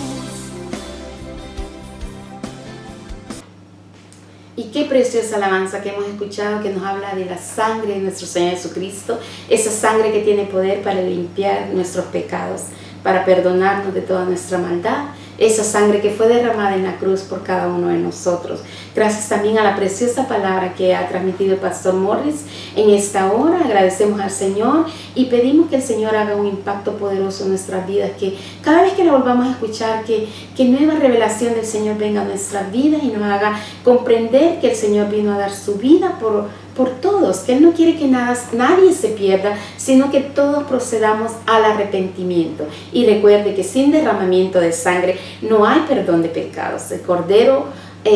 Y qué preciosa alabanza que hemos escuchado, que nos habla de la sangre de nuestro Señor Jesucristo, esa sangre que tiene poder para limpiar nuestros pecados, para perdonarnos de toda nuestra maldad, esa sangre que fue derramada en la cruz por cada uno de nosotros. Gracias también a la preciosa palabra que ha transmitido el Pastor Morris en esta hora. Agradecemos al Señor y pedimos que el Señor haga un impacto poderoso en nuestras vidas, que cada vez que la volvamos a escuchar, que nueva revelación del Señor venga a nuestras vidas y nos haga comprender que el Señor vino a dar su vida por todos, que Él no quiere que nadie se pierda, sino que todos procedamos al arrepentimiento. Y recuerde que sin derramamiento de sangre no hay perdón de pecados. El Cordero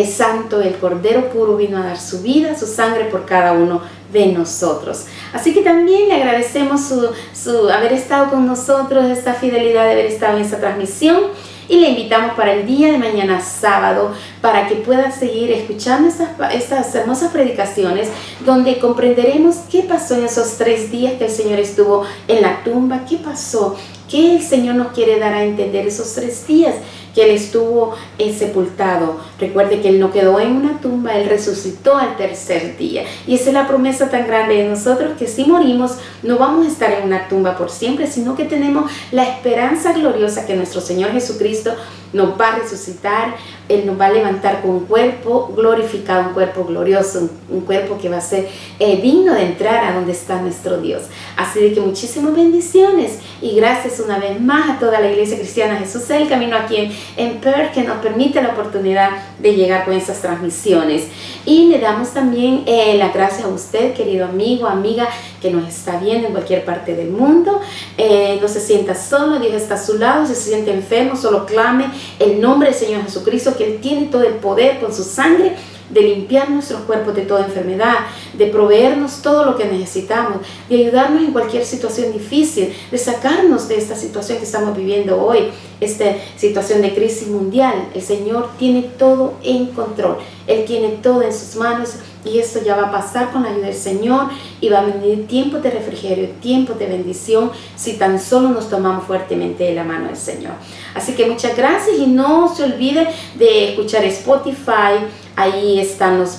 Santo, el Cordero puro vino a dar su vida, su sangre por cada uno de nosotros. Así que también le agradecemos su haber estado con nosotros, esta fidelidad de haber estado en esta transmisión. Y le invitamos para el día de mañana sábado para que pueda seguir escuchando estas hermosas predicaciones donde comprenderemos qué pasó en esos 3 días que el Señor estuvo en la tumba, qué pasó, qué el Señor nos quiere dar a entender esos 3 días que Él estuvo sepultado. Recuerde que Él no quedó en una tumba, Él resucitó al 3er día. Y esa es la promesa tan grande de nosotros, que si morimos no vamos a estar en una tumba por siempre, sino que tenemos la esperanza gloriosa que nuestro Señor Jesucristo nos va a resucitar. Él nos va a levantar con un cuerpo glorificado, un cuerpo glorioso, un cuerpo que va a ser digno de entrar a donde está nuestro Dios. Así de que muchísimas bendiciones y gracias una vez más a toda la Iglesia Cristiana Jesús es el Camino aquí en Perth, que nos permite la oportunidad de llegar con esas transmisiones. Y le damos también las gracias a usted, querido amigo, amiga, que nos está viendo en cualquier parte del mundo. No se sienta solo, Dios está a su lado. Si se siente enfermo, solo clame el nombre del Señor Jesucristo, que Él tiene todo el poder con su sangre de limpiar nuestros cuerpos de toda enfermedad, de proveernos todo lo que necesitamos, de ayudarnos en cualquier situación difícil, de sacarnos de esta situación que estamos viviendo hoy, esta situación de crisis mundial. El Señor tiene todo en control, Él tiene todo en sus manos, y esto ya va a pasar con la ayuda del Señor, y va a venir tiempos de refrigerio, tiempos de bendición, si tan solo nos tomamos fuertemente de la mano del Señor. Así que muchas gracias, y no se olvide de escuchar Spotify. Ahí están los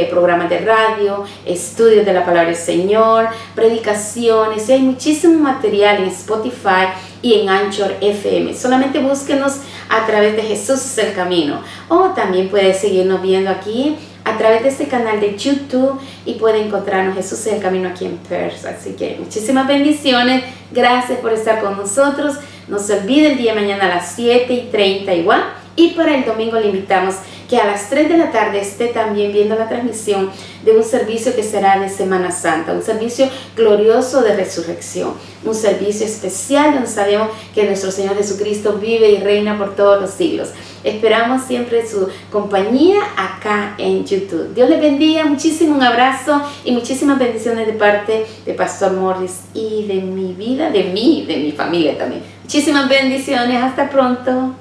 programas de radio, estudios de la palabra del Señor, predicaciones, y hay muchísimo material en Spotify y en Anchor FM. Solamente búsquenos a través de Jesús es el Camino. O también puede seguirnos viendo aquí a través de este canal de YouTube, y puede encontrarnos Jesús es el Camino aquí en Perth. Así que muchísimas bendiciones. Gracias por estar con nosotros. No se olvide el día de mañana a las 7:30 igual. Y para el domingo le invitamos que a las 3 de la tarde esté también viendo la transmisión de un servicio que será de Semana Santa, un servicio glorioso de resurrección, un servicio especial donde sabemos que nuestro Señor Jesucristo vive y reina por todos los siglos. Esperamos siempre su compañía acá en YouTube. Dios les bendiga muchísimo, un abrazo y muchísimas bendiciones de parte de Pastor Morris y de mi vida, de mi familia también. Muchísimas bendiciones, hasta pronto.